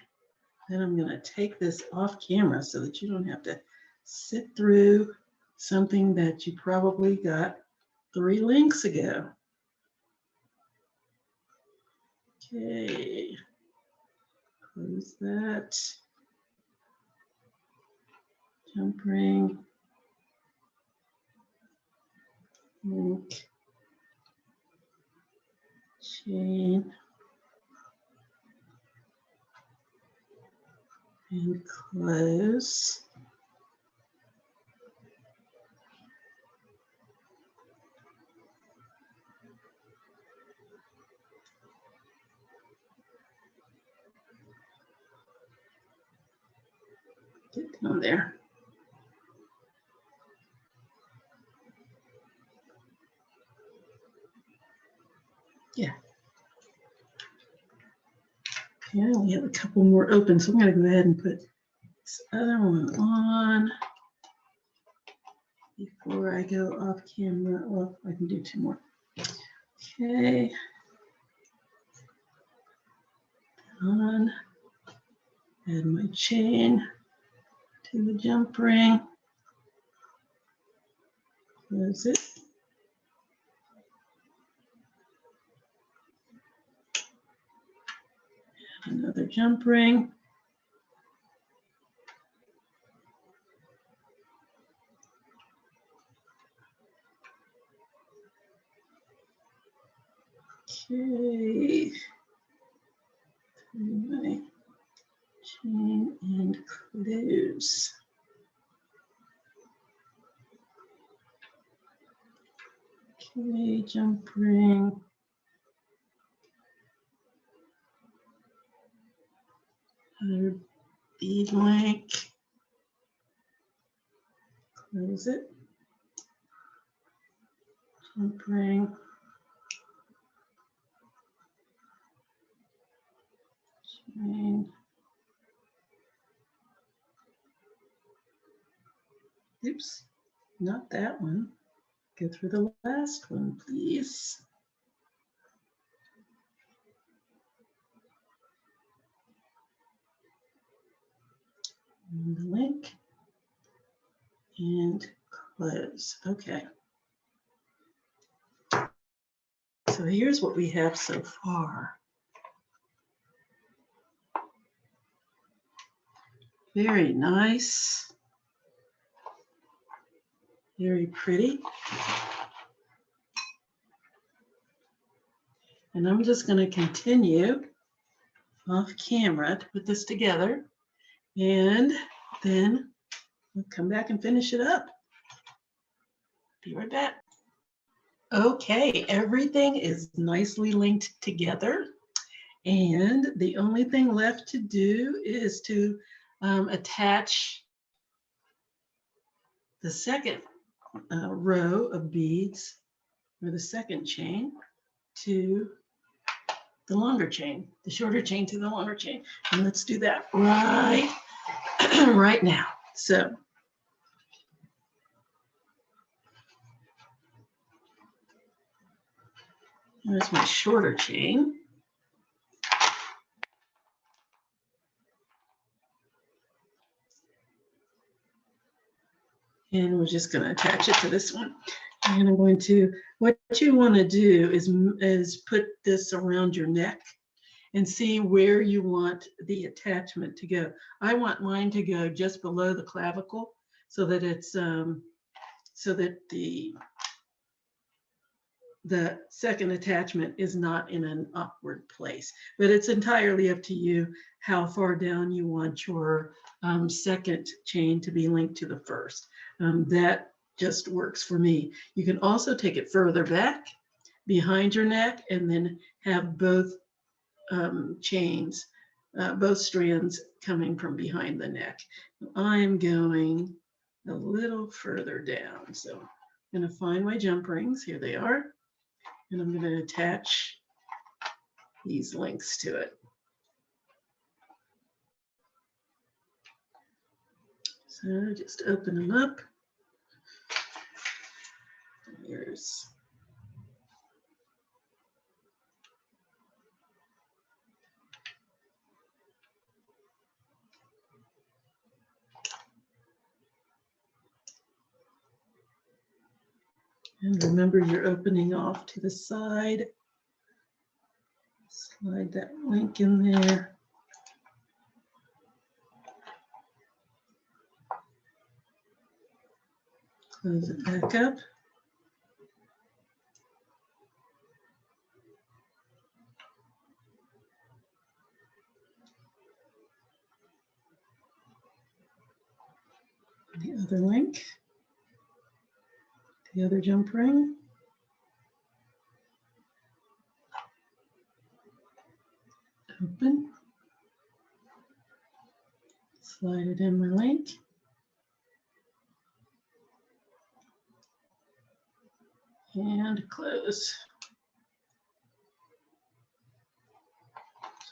Then I'm going to take this off camera so that you don't have to sit through something that you probably got 3 links ago. Okay, close that. Jump ring. Link. Chain. And close. Get down there. Yeah. Yeah, we have a couple more open, so I'm going to go ahead and put this other one on before I go off camera. Well, I can do 2 more. Okay. On. Add my chain to the jump ring. Close it. Add another jump ring. Okay. My chain and close. Okay, jump ring. Another bead link. Close it. Jump ring. Chain. Oops, not that one. Go through the last one, please. And the link and close. Okay. So here's what we have so far. Very nice. Very pretty. And I'm just going to continue off camera to put this together. And then we'll come back and finish it up. Be right back. Okay, everything is nicely linked together. And the only thing left to do is to attach the second row of beads, or the second chain, to the longer chain, the shorter chain to the longer chain. And let's do that right, right now. So there's my shorter chain. And we're just going to attach it to this one. And I'm going to, what you want to do is put this around your neck and see where you want the attachment to go. I want mine to go just below the clavicle so that it's so that the second attachment is not in an awkward place. But it's entirely up to you how far down you want your second chain to be linked to the first. That just works for me. You can also take it further back behind your neck and then have both chains, both strands coming from behind the neck. I'm going a little further down. So I'm going to find my jump rings. Here they are. And I'm going to attach these links to it. So just open them up. Here's and remember, you're opening off to the side. Slide that link in there. Close it back up. The other link, the other jump ring. Open. Slide it in my link. And close.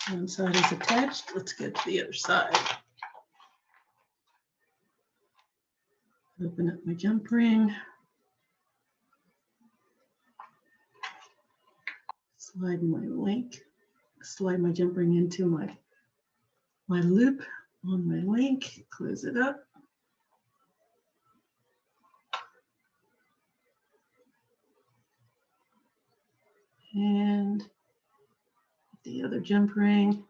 So one side is attached. Let's go to the other side. Open up my jump ring. Slide my link. Slide my jump ring into my loop. on my link, close it up. And the other jump ring.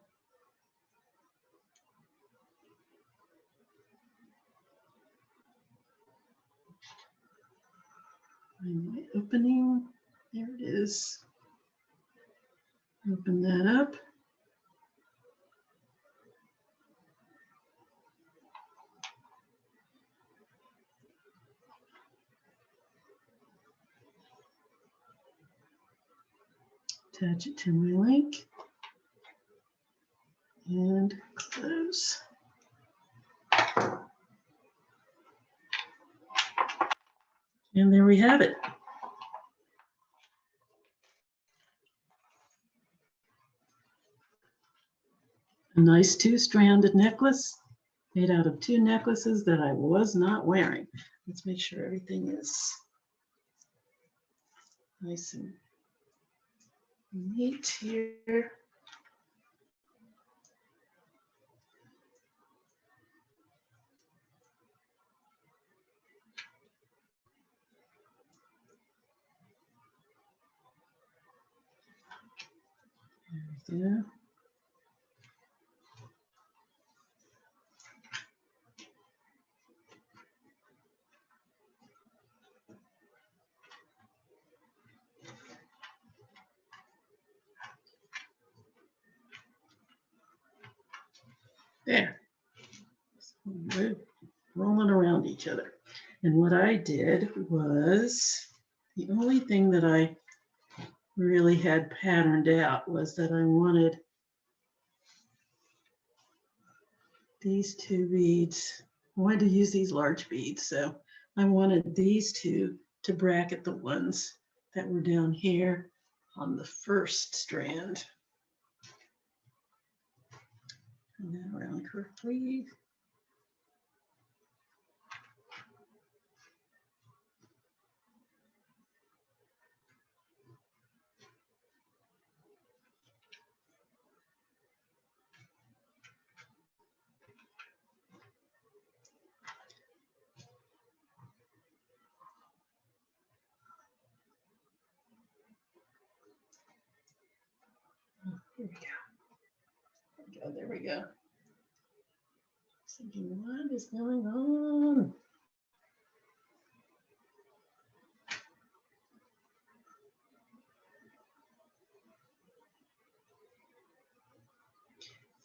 Find my opening. There it is. Open that up. Attach it to my link and close. And there we have it. A nice two-stranded necklace made out of two necklaces that I was not wearing. Let's make sure everything is nice and neat here. There we go. There. We're rolling around each other. And what I did was, the only thing that I really had patterned out was that I wanted these two beads. I wanted to use these large beads, so I wanted these two to bracket the ones that were down here on the first strand. And then around correctly. Here we go. There we go. Thinking, what is going on?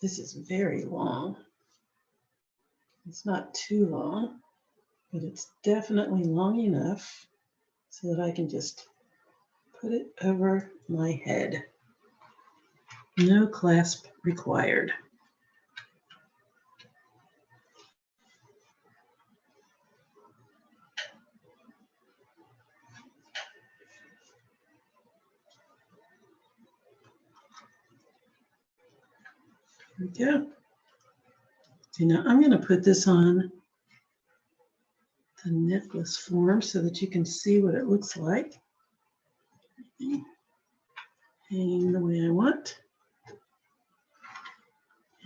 This is very long. It's not too long, but it's definitely long enough so that I can just put it over my head. No clasp required. There we go. So now I'm going to put this on the necklace form so that you can see what it looks like. Hanging the way I want.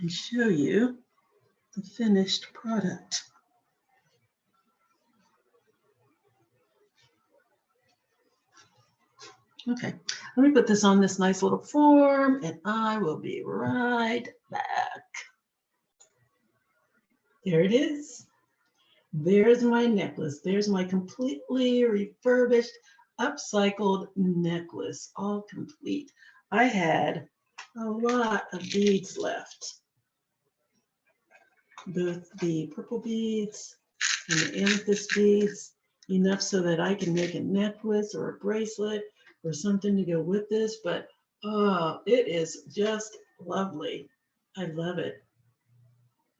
And show you the finished product. Okay, let me put this on this nice little form and I will be right back. There it is. There's my necklace. There's my completely refurbished, upcycled necklace, all complete. I had a lot of beads left. Both the purple beads and the amethyst beads, enough so that I can make a necklace or a bracelet or something to go with this, but oh, it is just lovely. I love it.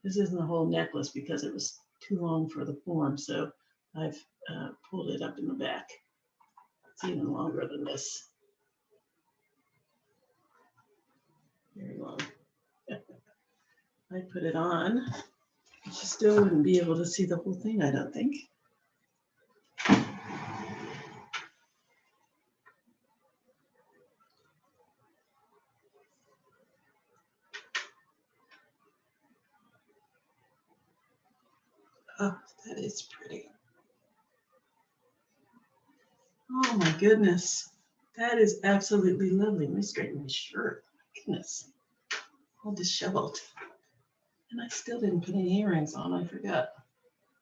This isn't a whole necklace because it was too long for the form, so I've pulled it up in the back. It's even longer than this. Very long. I put it on. You still wouldn't be able to see the whole thing, I don't think. Oh, that is pretty. Oh my goodness. That is absolutely lovely. Let me straighten my shirt. My goodness. All disheveled. And I still didn't put any earrings on. I forgot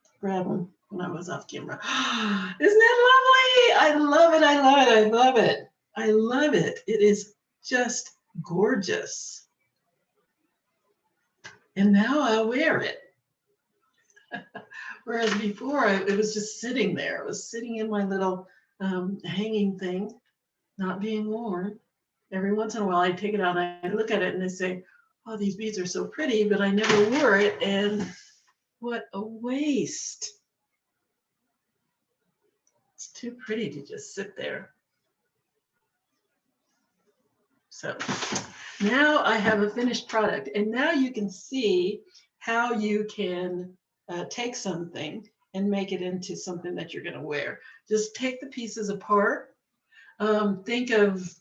to grab them when I was off camera. Isn't that lovely? I love it. I love it. I love it. I love it. It is just gorgeous. And now I'll wear it. Whereas before, it was just sitting there. It was sitting in my little hanging thing, not being worn. Every once in a while, I take it out and I look at it and I say, oh, these beads are so pretty, but I never wore it. And what a waste. It's too pretty to just sit there. So now I have a finished product. And now you can see how you can take something and make it into something that you're going to wear. Just take the pieces apart. Think of,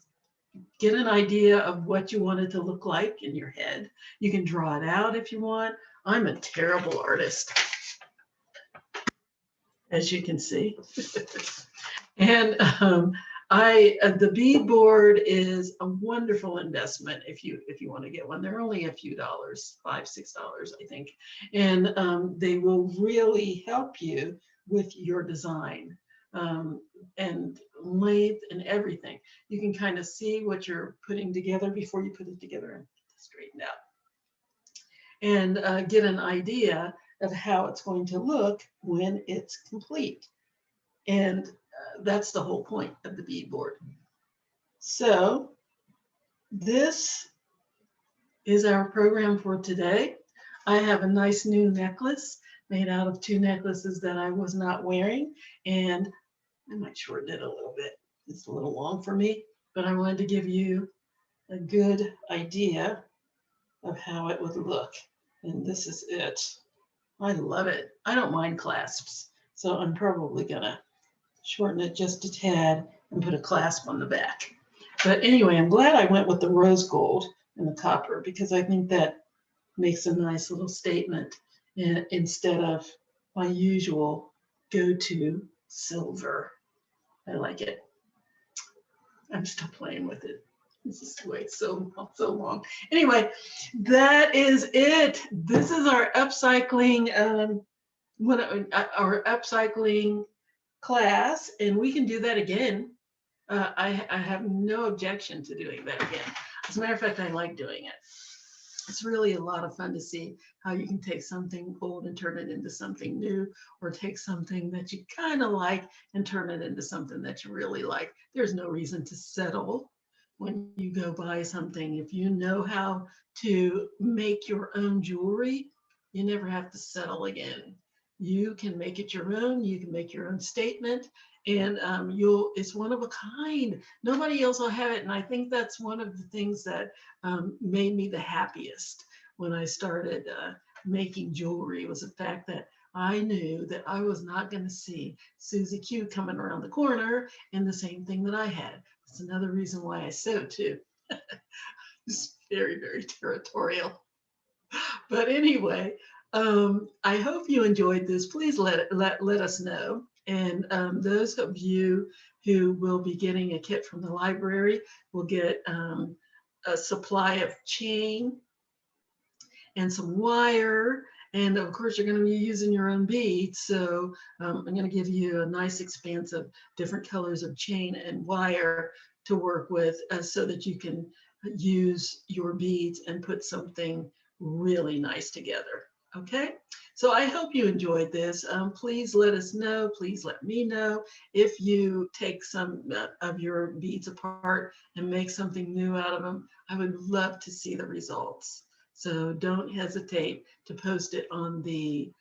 get an idea of what you want it to look like in your head. You can draw it out if you want. I'm a terrible artist, as you can see. And the bead board is a wonderful investment if you want to get one. They're only a few dollars, $5, $6, I think, and they will really help you with your design and length and everything. You can kind of see what you're putting together before you put it together and straighten out, and get an idea of how it's going to look when it's complete. And that's the whole point of the bead board. So this is our program for today. I have a nice new necklace made out of 2 necklaces that I was not wearing, and I might shorten it a little bit. It's a little long for me, but I wanted to give you a good idea of how it would look. And this is it. I love it. I don't mind clasps, so I'm probably gonna shorten it just a tad and put a clasp on the back. But anyway, I'm glad I went with the rose gold and the copper because I think that makes a nice little statement instead of my usual go-to silver. I like it. I'm still playing with it. This is way so long. Anyway, that is it. This is our upcycling our upcycling class, and we can do that again. I have no objection to doing that again. As a matter of fact, I like doing it. It's really a lot of fun to see how you can take something old and turn it into something new, or take something that you kind of like and turn it into something that you really like. There's no reason to settle when you go buy something. If you know how to make your own jewelry, you never have to settle again. You can make it your own. You can make your own statement, and it's one of a kind. Nobody else will have it, and I think that's one of the things that made me the happiest when I started making jewelry, was the fact that I knew that I was not going to see Susie Q coming around the corner in the same thing that I had. That's another reason why I sew too. It's very, very territorial. But anyway, I hope you enjoyed this. Please let us know. And those of you who will be getting a kit from the library will get a supply of chain and some wire. And of course, you're going to be using your own beads. So I'm going to give you a nice expanse of different colors of chain and wire to work with so that you can use your beads and put something really nice together. Okay, so I hope you enjoyed this. Please let us know. Please let me know if you take some of your beads apart and make something new out of them. I would love to see the results. So don't hesitate to post it on the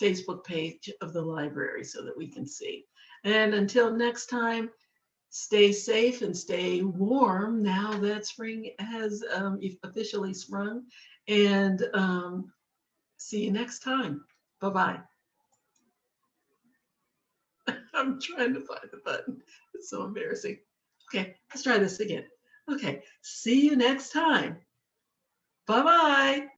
Facebook page of the library so that we can see. And until next time, stay safe and stay warm now that spring has officially sprung. And see you next time. Bye-bye. I'm trying to find the button. It's so embarrassing. Okay, let's try this again. Okay, see you next time. Bye-bye.